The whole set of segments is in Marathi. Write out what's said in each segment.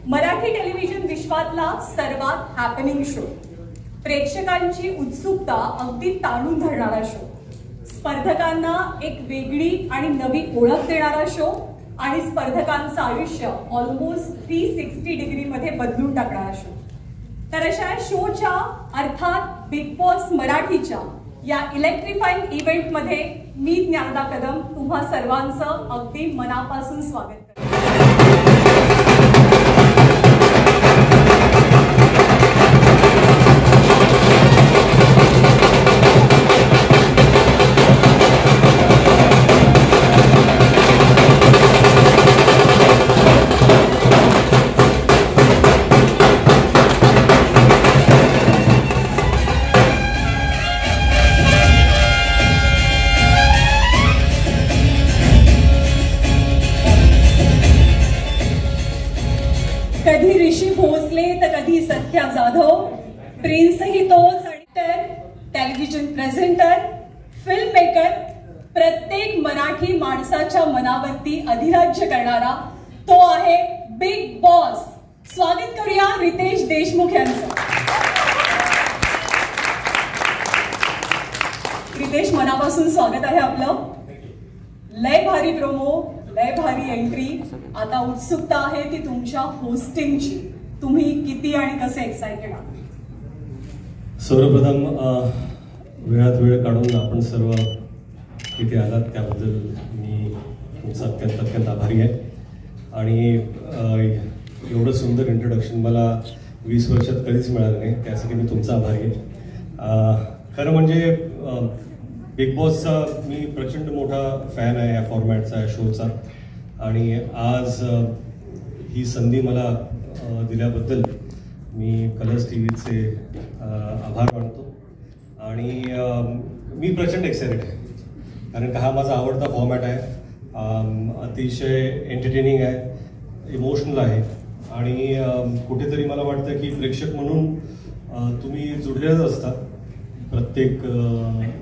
मराठी टेलिव्हिजन विश्वातला सर्वात हॅपनिंग शो, प्रेक्षकांची उत्सुकता अगदी ताणून धरणारा शो, स्पर्धकांना एक वेगळी आणि नवी ओळख देणारा शो आणि स्पर्धकांचं आयुष्य ऑलमोस्ट 360 डिग्रीमध्ये बदलून टाकणारा शो. तर अशा शोच्या अर्थात बिग बॉस मराठीच्या या इलेक्ट्रिफाईंग इव्हेंटमध्ये मी ज्ञानदा कदम तुम्हा सर्वांचं अगदी मनापासून स्वागत करते. कधी ऋषी भोसले तर कधी सत्या जाधव, प्रिन्सही तोच, actor, television presenter, film maker, प्रत्येक मराठी माणसाच्या मनावरती अधिराज्य करणारा तो आहे बिग बॉस. स्वागत करूया रितेश देशमुख यांचं. रितेश, मनापासून स्वागत आहे आपलं. लय भारी प्रोमो, लय भारी एंट्री. आता उत्सुकता आहे ती तुमच्या होस्टिंगची. तुम्ही किती आणि कसे एक्साइटेड आहात? सर्वप्रथम वेळात वेळ काढून आपण सर्व इथे आलात त्याबद्दल मी तुमचा अत्यंत आभारी आहे. आणि एवढं सुंदर इंट्रोडक्शन मला 20 वर्षात कधीच मिळालं नाही, त्यासाठी मी तुमचा आभारी आहे. खरं म्हणजे बिग बॉसचा मी प्रचंड मोठा फॅन आहे, या फॉर्मॅटचा, या शोचा. आणि आज ही संधी मला दिल्याबद्दल मी कलर्स टीव्हीचे आभार मानतो. आणि मी प्रचंड एक्सायटेड आहे, कारण का हा माझा आवडता फॉर्मॅट आहे. अतिशय एंटरटेनिंग आहे, इमोशनल आहे. आणि कुठेतरी मला वाटतं की प्रेक्षक म्हणून तुम्ही जुळलेच असतात. प्रत्येक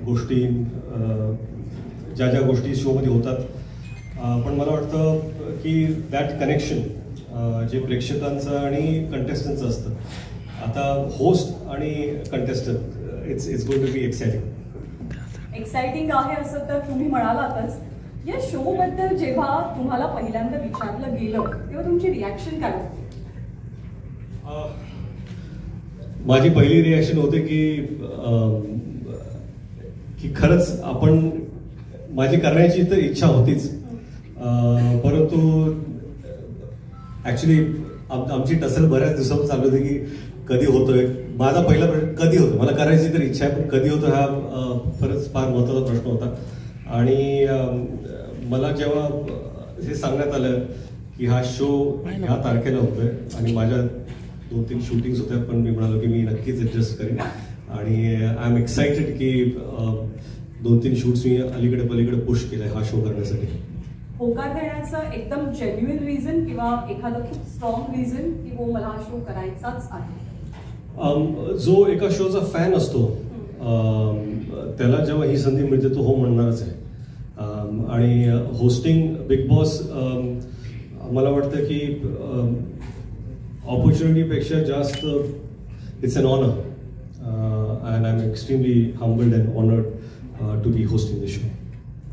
गोष्टी, ज्या ज्या गोष्टी शोमध्ये होतात, पण मला वाटतं की दॅट कनेक्शन जे प्रेक्षकांचं आणि कंटेस्टंटचं असतं. आता होस्ट आणि contestant it's going to be exciting आहे असं तर तुम्ही म्हणालातच. या शो बद्दल जेव्हा तुम्हाला पहिल्यांदा विचारलं गेलं तेव्हा तुमची रिॲक्शन काय होती? माझी पहिली रिॲक्शन होते की खरंच आपण, माझी करण्याची तर इच्छा होतीच, परंतु ॲक्च्युली आमची टसल बऱ्याच दिवसापासून चालू होती की कधी होतोय. माझा पहिला प्रश्न कधी होतो, मला करायची तर इच्छा आहे पण कधी होतो हा खरंच फार महत्त्वाचा प्रश्न होता. आणि मला जेव्हा हे सांगण्यात आलं की हा शो ह्या तारखेला होतोय आणि माझ्या 2-3 शूटिंग्स होत्या, पण मी म्हणालो की मी नक्कीच ॲडजस्ट करेन. आणि आय एम एक्सायटेड की 2-3 शूट्स मी अलीकडे पलीकडे पुश केलंय हा शो करण्यासाठी. होकार देण्याचं एकदम जेन्युइन रिझन किंवा एखादं खूप स्ट्रॉंग रिझन की हो मला हा शो करायचाच आहे? जो एका शोचा फॅन असतो त्याला जेव्हा ही संधी मिळते तो हो म्हणणारच आहे. आणि होस्टिंग बिग बॉस मला वाटतं की ऑपॉर्च्युनिटीपेक्षा जास्त it's an honour. And I am extremely humbled and honoured to be hosting the show.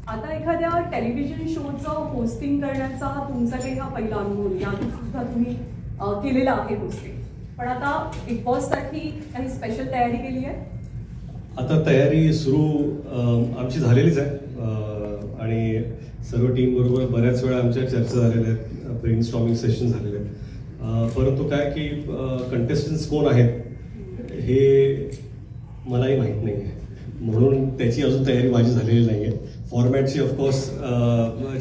आता एखाद्या टेलिव्हिजन शोचं होस्टिंग करण्याचा तुमचा काही हा पहिला अनुभव, याआधी सुद्धा तुम्ही केलेला आहे होस्टिंग, पण आता बिग बॉससाठी काही स्पेशल तयारी केली आहे? आता तयारी सुरू आमची झालेलीच आहे. आणि सर्व टीम बरोबर बऱ्याच वेळा आमच्या चर्चा झालेल्या आहेत, ब्रेनस्टॉर्मिंग सेशन झालेले आहेत. परंतु काय की कंटेस्टंट्स कोण आहेत हे मलाही माहीत नाही आहे, म्हणून त्याची अजून तयारी माझी झालेली नाही आहे. फॉर्मॅटची ऑफकोर्स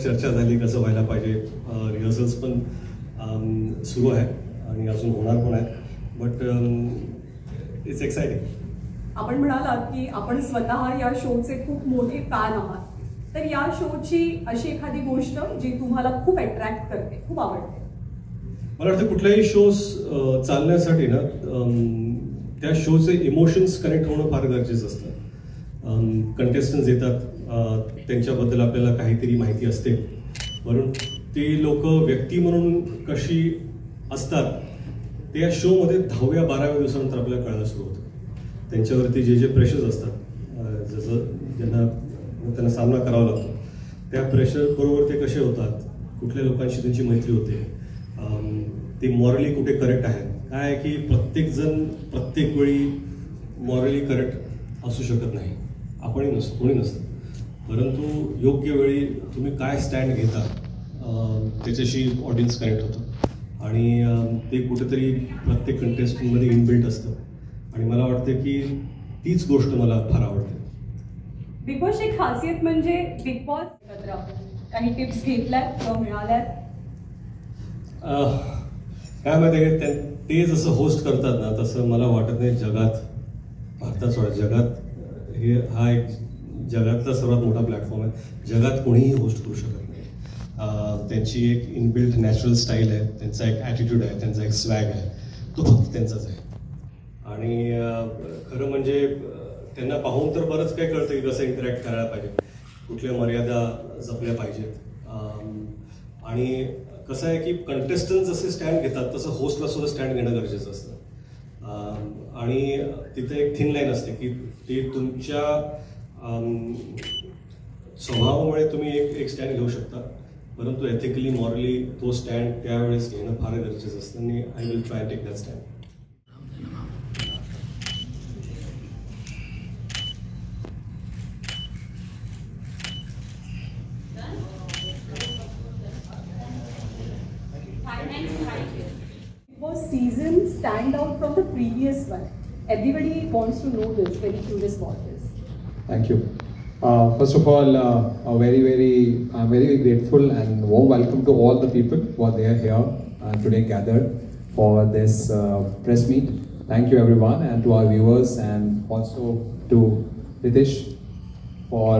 चर्चा झाली, कसं व्हायला पाहिजे, रिहर्सल्स पण सुरू आहे आणि अजून होणार पण आहे. But it's exciting. आपण म्हणालात की आपण स्वतः या शोचे खूप मोठे फॅन आहात, तर या शोची अशी एखादी गोष्ट जी तुम्हाला खूप अट्रॅक्ट करते, खूप आवडते? मला वाटतं कुठल्याही शोज चालण्यासाठी ना त्या शोचे इमोशन्स कनेक्ट होणं फार गरजेचं असतं. कंटेस्टंट्स येतात, त्यांच्याबद्दल आपल्याला काहीतरी माहिती असते, म्हणून ती लोक व्यक्ती म्हणून कशी असतात ते या शोमध्ये 10व्या-12व्या दिवसानंतर आपल्याला कळायला सुरू होतं. त्यांच्यावरती जे प्रेशर्स असतात, जसं त्यांना सामना करावा लागतो, त्या प्रेशर बरोबर ते कसे होतात, कुठल्या लोकांशी त्यांची मैत्री होते, ते मॉरली कुठे करेक्ट आहेत. काय आहे की प्रत्येकजण प्रत्येक वेळी मॉरली करेक्ट असू शकत नाही, आपणही नसतो, कोणी नसतं. परंतु योग्य वेळी तुम्ही काय स्टँड घेता त्याच्याशी ऑडियन्स कनेक्ट होतं आणि ते कुठेतरी प्रत्येक कंटेस्टंटमध्ये इनबिल्ट असतं. आणि मला वाटतं की तीच गोष्ट मला फार आवडते. बिग बॉसची एक खासियत म्हणजे बिग बॉस एकत्र काही टिप्स घेतल्यात किंवा मिळाल्यात? काय माहिती आहे, ते जसं होस्ट करतात ना तसं मला वाटत नाही जगात, भारतात सोडा, जगात हा एक जगातला सर्वात मोठा प्लॅटफॉर्म आहे. जगात कोणीही होस्ट करू शकत नाही. त्यांची एक इनबिल्ट नॅचरल स्टाईल आहे, त्यांचा एक ॲटिट्यूड आहे, त्यांचा एक स्वॅग आहे, तो फक्त त्यांचाच आहे. आणि खरं म्हणजे त्यांना पाहून तर बरंच काही कळतं की कसं इंटरॅक्ट करायला पाहिजे, कुठल्या मर्यादा जपल्या पाहिजेत. आणि कसं आहे की कंटेस्टंट जसे स्टँड घेतात तसं होस्टला सुद्धा स्टँड घेणं गरजेचं असतं. आणि तिथे एक थिन लाईन असते की ते तुमच्या स्वभावामुळे तुम्ही एक स्टँड घेऊ शकता, परंतु एथिकली मॉरली तो स्टँड त्यावेळेस घेणं फार गरजेचं असतं. आणि I will try take that stand. Was season stand out from the previous one? Everybody wants to know this. Very curious about this. Thank you. First of all, I'm very grateful and warm welcome to all the people who are there here today gathered for this press meet. Thank you everyone, and to our viewers, and also to Ritesh for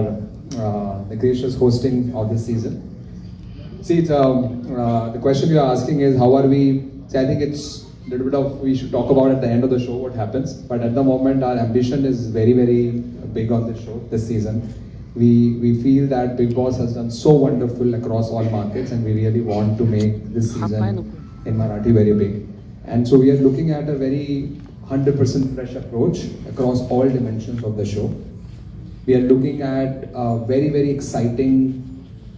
the gracious hosting of this season. See, the question you are asking is how are we? See, I think it's a little bit of, we should talk about at the end of the show what happens. But at the moment, our ambition is very, very big on this show, this season. We feel that Big Boss has done so wonderful across all markets, and we really want to make this season in Marathi very big. And so we are looking at a very 100% fresh approach across all dimensions of the show. We are looking at a very, very exciting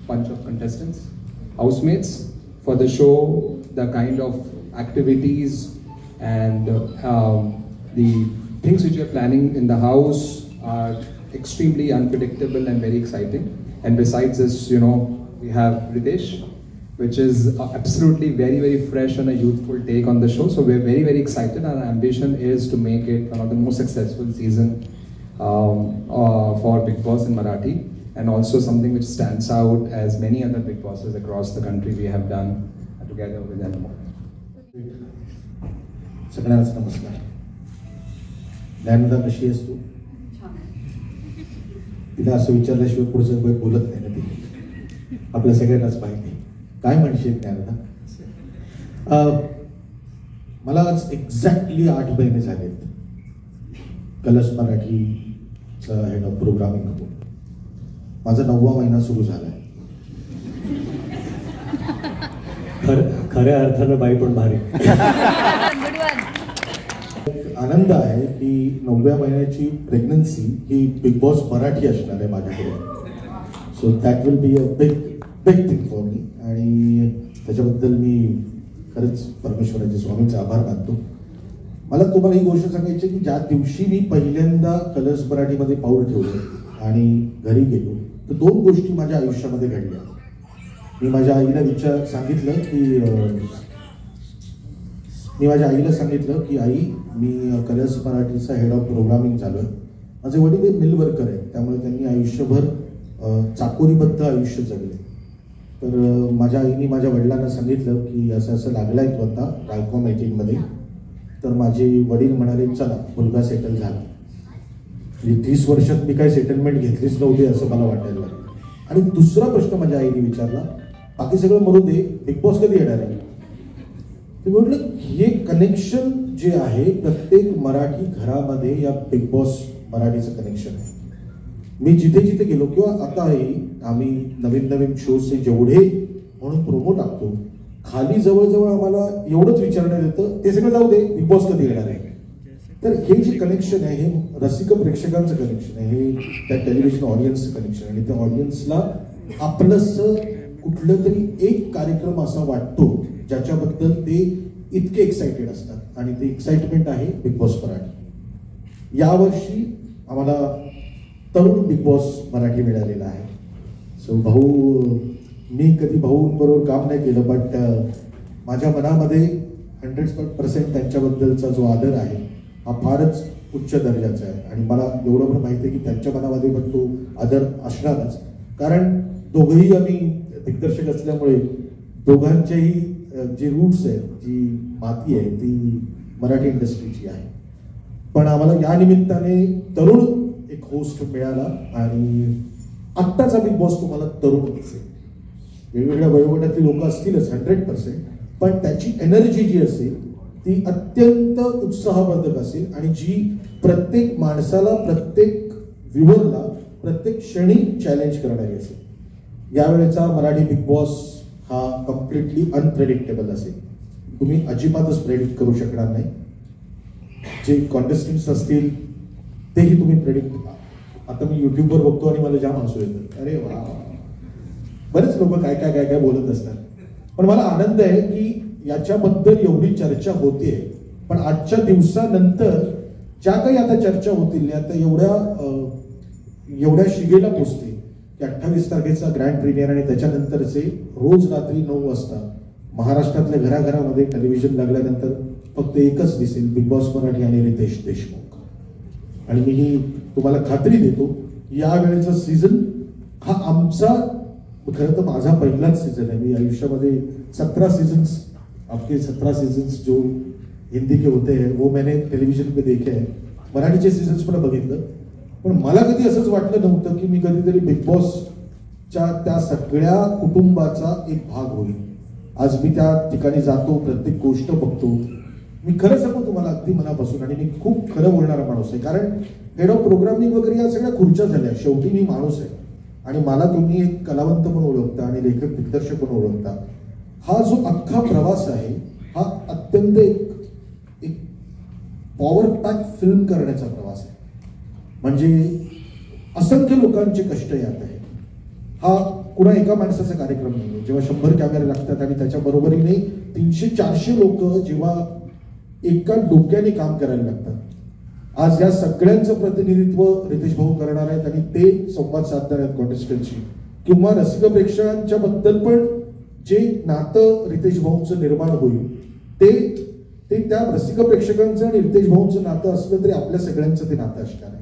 bunch of contestants, housemates for the show. The kind of activities and the things which we are planning in the house are extremely unpredictable and very exciting. And besides this, you know, we have Ritesh, which is absolutely very, very fresh and a youthful take on the show. So we're very, very excited. Our ambition is to make it one of the most successful season for Big Boss in Marathi, and also something which stands out as many other Big Bosses across the country we have done together with them. सगळ्यांनाच नमस्कार. ज्ञानदा कशी आहेस तू? तिला असं विचारल्याशिवाय पुढचं काही बोलत नाही ना ती, आपल्या सगळ्यांनाच माहिती. काय म्हणशील ज्ञानदा? मला आज एक्झॅक्टली 8 महिने झालेत कलर्स मराठीचा हेड ऑफ प्रोग्रामिंग करून. माझा 9वा महिना सुरू झालाय. खऱ्या अर्थानं बाई पण भारी. आनंद आहे की 9व्या महिन्याची प्रेग्नन्सी ही बिग बॉस मराठी असणार आहे माझ्याकडे. So that will be a big thing for me. आणि त्याच्याबद्दल मी खरंच परमेश्वराचे स्वामींचे आभार मानतो. मला तुम्हाला ही गोष्ट सांगायची की ज्या दिवशी मी पहिल्यांदा कलर्स मराठीमध्ये पाऊल ठेवलं आणि घरी गेलो तर 2 गोष्टी माझ्या आयुष्यामध्ये घडल्या. मी माझ्या आईला सांगितलं की आई, मी कलर्स मराठीचा हेड ऑफ प्रोग्रामिंग चालू आहे. माझे वडील हे मिल वर्कर आहेत, त्यामुळे त्यांनी आयुष्यभर चाकोरीबद्ध आयुष्य जगले. तर माझ्या आईने माझ्या वडिलांना सांगितलं की असं असं लागलं आहे तो आता रायकॉम 18मध्ये. तर माझे वडील म्हणाले चला मुलगा सेटल झाला. 30 वर्षात मी काही सेटलमेंट घेतलीच नव्हती असं मला वाटायला लागलं. आणि दुसरा प्रश्न माझ्या आईने विचारला, बाकी सगळं मरू दे, बिग बॉस कधी येणार आहे? ते म्हटलं हे कनेक्शन जे आहे प्रत्येक मराठी घरामध्ये या बिग बॉस मराठीचं कनेक्शन आहे. मी जिथे जिथे गेलो किंवा आताही आम्ही नवीन नवीन शोजचे जेवढे म्हणून प्रोमो टाकतो खाली जवळजवळ आम्हाला एवढंच विचारण्यात येतं, ते सगळं जाऊ दे, बिग बॉस कधी येणार आहे. तर हे जे कनेक्शन आहे हे रसिक प्रेक्षकांचं कनेक्शन आहे, हे त्या टेलिव्हिजन ऑडियन्सचं कनेक्शन आहे. आणि त्या ऑडियन्सला आपलंसं कुठलं तरी एक कार्यक्रम असा वाटतो ज्याच्याबद्दल ते इतके एक्साइटेड असतात, आणि ते एक्साइटमेंट आहे बिग बॉस मराठी. यावर्षी आम्हाला तरुण बिग बॉस मराठी मिळालेला आहे. सो भाऊ, मी कधी भाऊंबरोबर काम नाही केलं, बट माझ्या मनामध्ये 100% त्यांच्याबद्दलचा जो आदर आहे हा फारच उच्च दर्जाचा आहे. आणि मला एवढं पण माहिती आहे की त्यांच्या मनामध्ये पण तो आदर असणारच, कारण दोघंही आम्ही दिग्दर्शक असल्यामुळे दोघांचेही जे रूट्स आहेत, जी माती आहे ती मराठी इंडस्ट्रीची आहे. पण आम्हाला या निमित्ताने तरुण एक होस्ट मिळाला, आणि आत्ताचा बिग बॉस तुम्हाला तरुण दिसेल. वेगवेगळ्या वयोगटातली लोक असतीलच 100%, पण त्याची एनर्जी जी असेल ती अत्यंत उत्साहवर्धक असेल, आणि जी प्रत्येक माणसाला, प्रत्येक व्ह्युअरला प्रत्येक क्षणी चॅलेंज करणारी असेल. यावेळेचा मराठी बिग बॉस हा कम्प्लिटली अनप्रेडिक्टेबल असेल. तुम्ही अजिबातच प्रेडिक्ट करू शकणार नाही. जे कॉन्टेस्टंट्स असतील तेही तुम्ही प्रेडिक्ट, आता मी युट्यूबवर बघतो आणि मला जाम हसू येतं, अरे वा, बरेच लोक काय काय काय काय बोलत असतात. पण मला आनंद आहे की याच्याबद्दल एवढी चर्चा होते, पण आजच्या दिवसानंतर ज्या काही आता चर्चा होतील आता एवढ्या शिगेला पोचते की 28 तारखेचा ग्रँड प्रीमियर आणि त्याच्यानंतरचे रोज रात्री 9 वाजता महाराष्ट्रातल्या घराघरामध्ये टेलिव्हिजन लागल्यानंतर फक्त एकच दिसेल, बिग बॉस मराठी आणि रितेश देशमुख. आणि मी तुम्हाला खात्री देतो, यावेळेचा सीझन हा आमचा, खरं तर माझा पहिलाच सीझन आहे. मी आयुष्यामध्ये 17 सीजन्स, आपके 17 सीजन्स जो हिंदी के होते हैं वो मैंने टेलिव्हिजन पे देखे हैं. मराठीचे सीजन्स पण बघितलं, पण मला कधी असंच वाटलं नव्हतं की मी कधीतरी बिग बॉसच्या त्या सगळ्या कुटुंबाचा एक भाग होईल. आज मी त्या ठिकाणी जातो, प्रत्येक गोष्ट बघतो. मी खरं सांगू तुम्हाला अगदी मनापासून, आणि मी खूप खरं बोलणारा माणूस आहे, कारण हेड ऑफ प्रोग्रामिंग वगैरे या सगळ्या खुर्च्या झाल्या. शेवटी मी माणूस आहे, आणि मला तुम्ही एक कलावंत पण ओळखता आणि लेखक दिग्दर्शक पण ओळखता. हा जो अख्खा प्रवास आहे हा अत्यंत एक पॉवर पॅक फिल्म करण्याचा प्रवास आहे. म्हणजे असंख्य लोकांचे कष्ट यात आहे. हा कुणा एका माणसाचा कार्यक्रम नाही. जेव्हा 100 कॅमेरे लागतात आणि त्याच्या बरोबरीने 300-400 लोक जेव्हा एका डोक्याने काम करायला लागतात. आज या सगळ्यांचं प्रतिनिधित्व रितेश भाऊ करणार आहेत, आणि ते संवाद साधणार आहेत कॉन्टेस्टंटशी, किंवा रसिक प्रेक्षकांच्या बद्दल पण जे नातं रितेश भाऊंचं निर्माण होईल ते त्या रसिक प्रेक्षकांचं आणि रितेश भाऊंचं नातं असलं तरी आपल्या सगळ्यांचं ते नातं असणार आहे.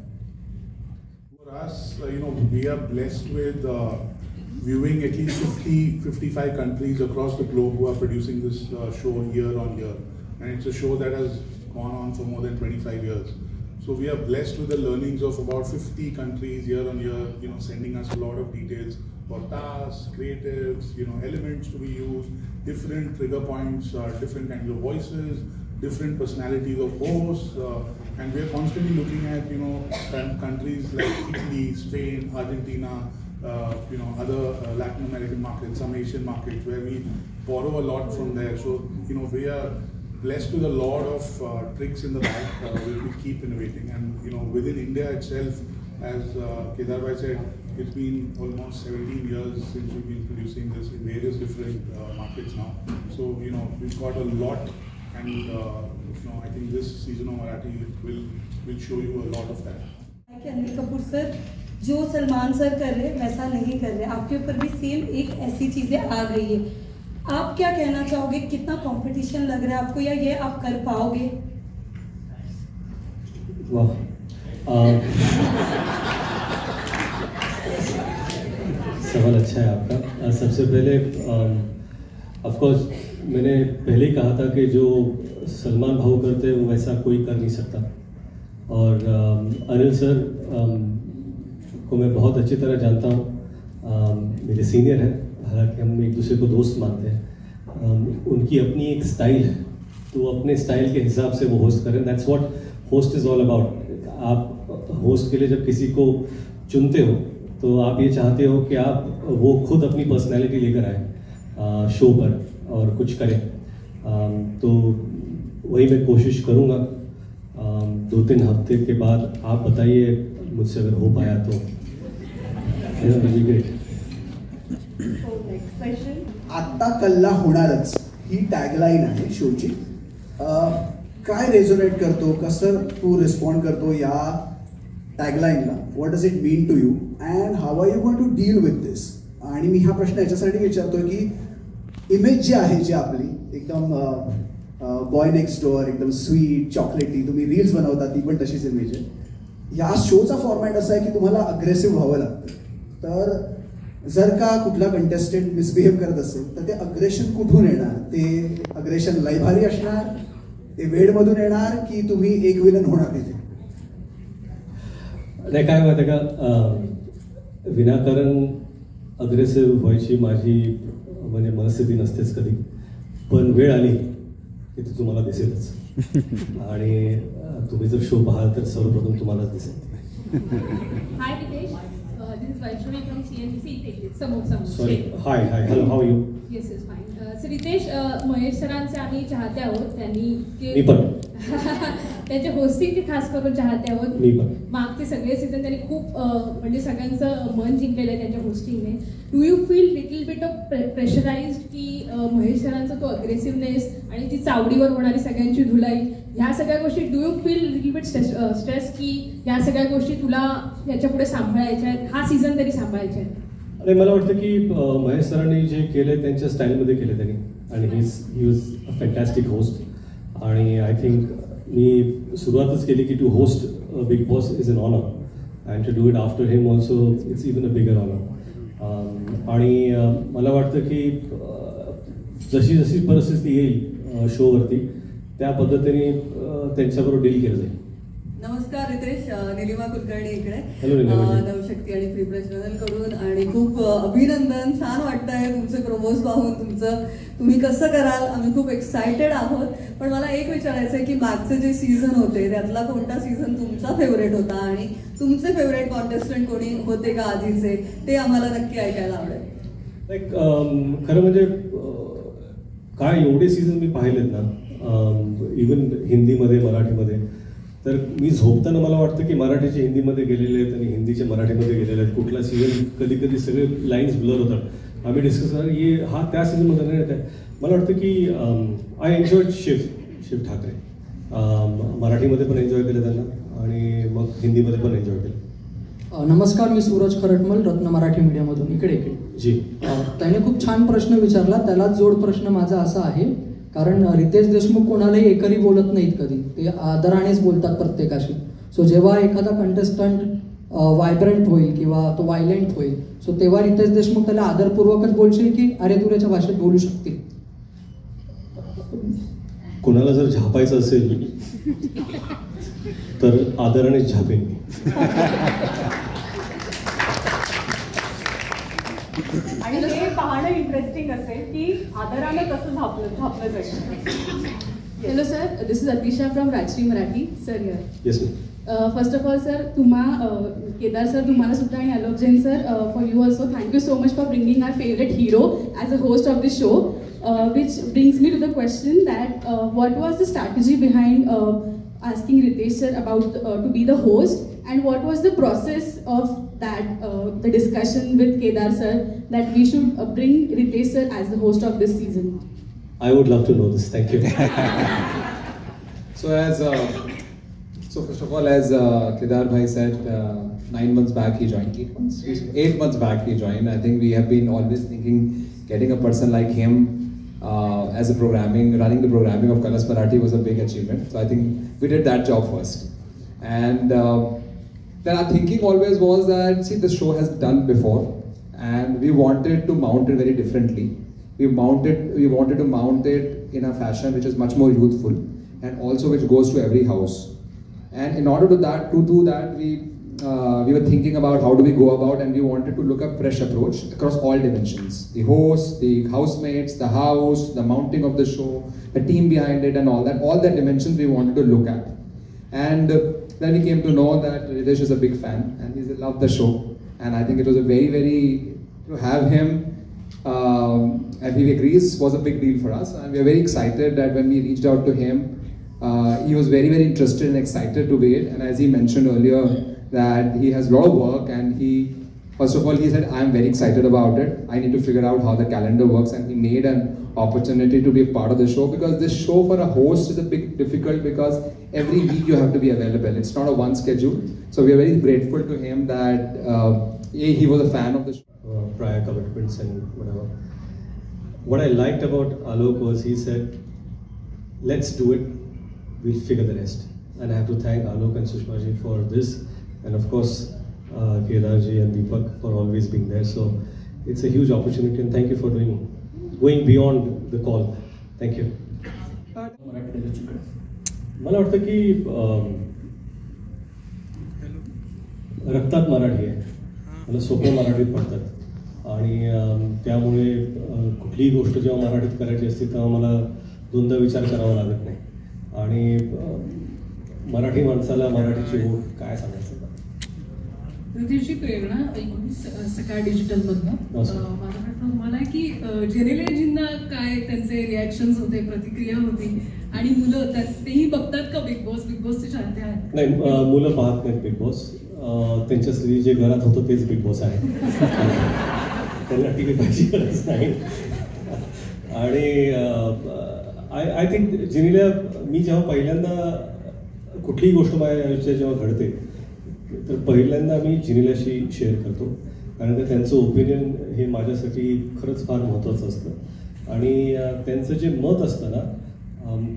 For us, we are blessed with viewing at least 50-55 countries across the globe who are producing this show year on year, and it's a show that has gone on for more than 25 years. So we are blessed with the learnings of about 50 countries year on year, sending us a lot of details about tasks, creatives, elements to be used, different trigger points, different kinds of voices, different personalities of hosts, and we are constantly looking at countries like Italy, Spain, Argentina, other Latin American markets, some Asian markets, where we borrow a lot from there. So we are blessed with a lot of tricks in the bag, which we keep innovating. And within India itself, as Kedar bhai said, it's been almost 17 years since we've been producing this in various different markets now. So we've got a lot, and I think this season of Marathi will show you a lot of that. Anil Kapoor sir, जो सलमान सर कर रहे वैसा नहीं कर रहे, आपके ऊपर भी सेम एक ऐसी चीजें आ गई है. आप क्या कहना चाहोगे, कितना कंपटीशन लग रहा है आपको, या ये आप कर पाओगे? वाह, सवाल अच्छा है आपका. सबसे पहले ऑफ कोर्स मैंने पहले ही कहा था कि जो सलमान भाऊ करते हैं वो वैसा कोई कर नहीं सकता. और अनिल सर को मैं बहुत अच्छी तरह जानता हूँ, मेरे सीनियर हैं, हालांकि हम एक दूसरे को दोस्त मानते हैं. उनकी अपनी एक स्टाइल है, तो अपने स्टाइल के हिसाब से वो होस्ट करें. That's what host is all about. आप होस्ट के लिए जब किसी को चुनते हो तो आप ये चाहते हो कि आप वो खुद अपनी पर्सनैलिटी लेकर आए शो पर, और कुछ करें। तो वही मैं कोशिश करूँगा। 2-3 हफ्ते के बाद आप बताइए मुझसे अगर हो पाया तो। आत्ता कल्ला होणारच ही टॅगलाईन आहे शोची. काय रेझोनेट करतो, कसं तू रिस्पॉन्ड करतो या टॅगलाईनला? What does it mean to you and how are you going to deal with this? आणि मी हा प्रश्न याच्यासाठी विचारतो की इमेज जी आहे, जी आपली एकदम बॉय नेक्स्ट डोअर, एकदम स्वीट चॉकलेटी, तुम्ही रील्स बनवता ती पण तशीच इमेज आहे. या शोचा फॉर्मॅट असा आहे की तुम्हाला अग्रेसिव्ह व्हावं लागतं. तर जर का कुठला कंटेस्टंट मिसबिहेव करत असेल तर ते अग्रेशन कुठून येणार? ते अग्रेशन लयभारी असणार, ते वेडमधून येणार, की तुम्ही एक विलन होणार तिथे? नाही, काय माहिती का, विनाकारण अग्रेसिव्ह व्हायची माझी म्हणजे मनस्थिती नसतेच कधी, पण वेळ आली की ती तुम्हाला दिसेलच. आणि तुम्ही जर शो पाहाल तर सर्वप्रथम तुम्हालाच दिसेल. Hi Ritesh, this is Vaishnavi from CNBC. Samok. Sorry. Hi. Hello. How are you? Yes, fine. So Ritesh, Mahesh सरांचे आम्ही चाहते आहोत. त्यांनी मी पण त्यांच्या होस्टिंगचे खास करून चाहते आहोत. मी पण मागचे सगळे सीझन त्यांनी खूप म्हणजे सगळ्यांचं मन जिंकलेलं आहे त्यांच्या होस्टिंगने. Do you feel little bit of pressurised की महेश सरांचा तो अग्रेसिव्हनेस आणि ती चावडीवर होणारी सगळ्यांची धुलाई, ह्या सगळ्या गोष्टी, do you feel little bit stress की ह्या सगळ्या गोष्टी तुला याच्या पुढे सांभाळायच्या आहेत, हा सीझन तरी सांभाळायच्या आहेत? आणि मला वाटतं की महेश सरांनी जे केले त्यांच्या स्टाईलमध्ये केले त्यांनी, आणि he was a fantastic host. आणि आय थिंक मी सुरुवातच केली की to host Bigg Boss is an honour, and to do it after him also it's even a bigger honour. आणि मला वाटतं की जशी जशी परिस्थिती येईल शोवरती त्या पद्धतीने त्यांच्याबरोबर डील केलं जाईल. नमस्कार रितेश, निलिमा कुलकर्णी इकडे. हॅलो निलिमा. नवशक्ती आणि फ्री प्रेस चॅनल कडून, आणि खूप अभिनंदन. छान वाटतंय तुमचे प्रोमोज पाहून, तुम्ही कसं कराल आम्ही खूप एक्सायटेड आहोत. पण मला एक विचारायचं आहे की मागचे जे सीझन होते त्यातला कोणता सीझन तुमचा फेवरेट होता, आणि तुमचे फेवरेट कॉन्टेस्टंट कोणी होते का आधीचे, ते आम्हाला नक्की ऐकायला आवडेल. लाईक खरं म्हणजे काय एवढे सीझन मी पाहिलेत ना, इवन हिंदीमध्ये मराठीमध्ये, तर मी झोपताना मला वाटतं की मराठीचे हिंदीमध्ये गेलेले आहेत आणि हिंदीचे मराठीमध्ये गेलेले आहेत. कुठला सीझन कधी कधी सगळे लाईन्स ब्लर होतात. आम्ही डिस्कस करणार हा त्या सीझनमध्ये नाही येत आहे. मला वाटतं की आय एन्जॉयड शिव ठाकरे. मराठीमध्ये पण एन्जॉय केलं त्यांना आणि मग हिंदीमध्ये पण एन्जॉय केलं. नमस्कार, मी सूरज खरटमल, रत्न मराठी मीडियामधून. इकडे जी. त्याने खूप छान प्रश्न विचारला. त्यालाच जोड प्रश्न माझा असा आहे, कारण रितेश देशमुख कोणालाही एकरी बोलत नाहीत कधी, ते आदरानेच बोलतात प्रत्येकाशी. सो जेव्हा एखादा कंटेस्टंट व्हायब्रंट होईल किंवा तो व्हायलेंट होईल, सो तेव्हा रितेश देशमुख त्याला आदरपूर्वकच बोलशील की अरे तू त्याच्या भाषेत बोलू शकते. कोणाला जर झापायचं असेल तर आदराने झापेन मी. आणि हे पाहणं इंटरेस्टिंग असेल की आदरानं कसं झापलं जाईल. Hello sir, this is Atisha from Rajshri Marathi. Sir here. Yes first of all sir, Kedar sir, तुम्हाला सुद्धा, आणि Alok Jain sir, for you also thank you so much for bringing our favourite hero as a host of this show. which brings me to the question that what was the strategy behind asking Ritesh sir about to be the host, and what was the process of that the discussion with Kedar sir that we should bring Ritesh sir as the host of this season? I would love to know this. Thank you. So first of all, as Kedar bhai said, 9 months back he joined. 8 months back he joined. I think we have been always thinking getting a person like him as running the programming of Colors Marathi was a big achievement. So I think we did that job first. And then our thinking always was that, see, the show has done before, and we wanted to mount it very differently. We wanted to mount it in a fashion which is much more youthful and also which goes to every house. And in order to do that, we were thinking about how do we go about, and we wanted to look at fresh approach across all dimensions: the host, the housemates, the house, the mounting of the show, the team behind it, and all that dimensions we wanted to look at. And then we came to know that Ritesh is a big fan and he loved the show, and I think it was a very, very, to have him and he agrees was a big deal for us, and we are very excited that when we reached out to him, he was very, very interested and excited to be it. And as he mentioned earlier, that he has a lot of work, and first of all, he said, I'm very excited about it. I need to figure out how the calendar works, and he made an opportunity to be a part of the show, because this show for a host is a bit difficult, because every week you have to be available. It's not a one schedule. So we are very grateful to him that he was a fan of the show. Prior commitments and whatever. What I liked about Alok was he said, let's do it, we'll figure the rest. And I have to thank Alok and Sushma ji for this, and of course Kedar ji and Deepak for always being there. So it's a huge opportunity, and thank you for going beyond the call. Thank you. मला वाटतं की रक्तात मराठी आहे, मला सोपं मराठीत पडतात, आणि त्यामुळे कुठलीही गोष्ट जेव्हा मराठीत करायची असते तेव्हा मला दोनदा विचार करावा लागत नाही. आणि मराठी माणसाला मराठीची ओढ काय सांगायचं. रितेशची प्रेरणा सकाळ डिजिटलमधनं माझा प्रश्न तुम्हाला आहे की जेनेलियाजींना काय त्यांचे रिॲक्शन्स होते, प्रतिक्रिया होती, आणि मुलं तेही बघतात का बिग बॉसचे चाहते आहेत? नाही, मुलं पाहत नाहीत बिग बॉस. त्यांच्यासाठी जे घरात होतं तेच बिग बॉस आहे. त्यांना टी व्ही पाहिजे गरज नाही. आणि आय थिंक जेनेलिया, मी जेव्हा पहिल्यांदा कुठलीही गोष्ट माझ्या आयुष्यात जेव्हा घडते तर पहिल्यांदा मी जेनेलियाशी शेअर करतो, कारण का त्यांचं ओपिनियन हे माझ्यासाठी खरंच फार महत्त्वाचं असतं. आणि त्यांचं जे मत असतं ना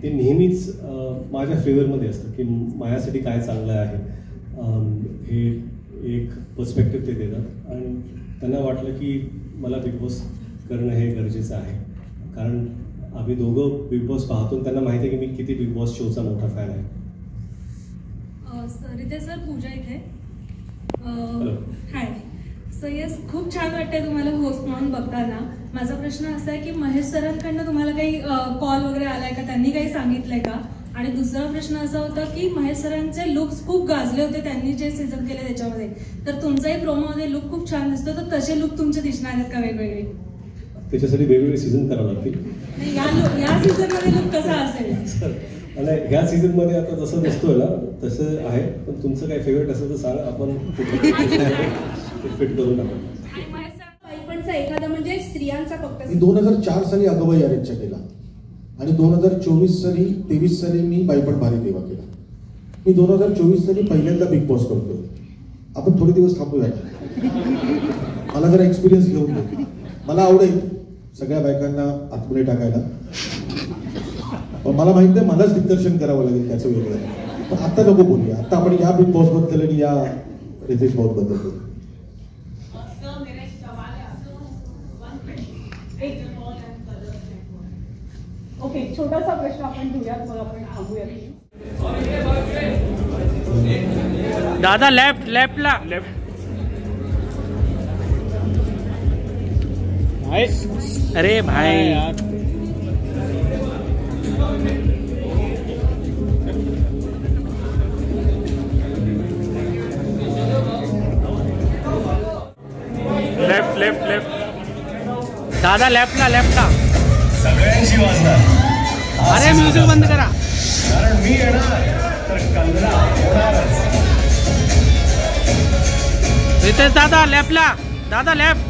ते नेहमीच माझ्या फेवरमध्ये असतं, की माझ्यासाठी काय चांगलं आहे हे एक पर्स्पेक्टिव्ह ते देतात. आणि त्यांना वाटलं की मला बिग बॉस करणं हे गरजेचं आहे, कारण आम्ही दोघं बिग बॉस पाहतो, त्यांना माहिती आहे की मी किती बिग बॉस शोचा मोठा फॅन आहे. रितेश सर, पूजा इथे. Hi sir. येस, खूप छान वाटतंय तुम्हाला होस्ट म्हणून बघताना. माझा प्रश्न असा आहे की महेश सरांकडनं तुम्हाला काही कॉल वगैरे आलाय का, त्यांनी काही सांगितलंय का? आणि दुसरा प्रश्न असा होता की महेश सरांचे लुक्स खूप गाजले होते त्यांनी जे सीझन केले त्याच्यामध्ये, तर तुमचाही प्रोमोमध्ये लुक खूप छान दिसतो, तर तसे लुक तुमचे दिसणार आहेत का वेगवेगळे? त्याच्यासाठी वेगवेगळे सीझन करावं लागतील. या सीझनमध्ये लुक कसा असेल? आणि ह्या सीझनमध्ये आता जसं दिसतोय ना तसं आहे, पण तुमचं काही फेवरेट असेल तर सांगा, आपण फिट करून टाकू. एखादा म्हणजे स्त्रियांचा फक्त मी 2004 साली अगबाई अरेंजच्या केला, आणि 2024 साली 23 साली मी बाईपण भारी देवा केला. मी 2024 साली पहिल्यांदा बिग बॉस करतोय. आपण थोडे दिवस थांबूया, मला जरा एक्सपिरियन्स घेऊन दे. मला आवडेल सगळ्या बायकांना आतमध्ये टाकायला, पण मला माहित नाही मलाच दिग्दर्शन करावं लागेल त्याचं वेगळं. पण आता नको बोलूया, आता आपण या बिग बॉस बद्दल आणि या रितेश भाऊ बद्दल बोलू. ओके, छोटासा प्रश्न आपण घेऊयात, मग आपण थांबूया. दादा लेफ्टला अरे भाई लेफ्ट दादा लेफ्टला सगळ्यांची वाजणार. अरे म्युझिक बंद करा, कारण मी येणार तर कंगना होणारच. रितेश दादा लेफ्टला, दादा लेफ्ट.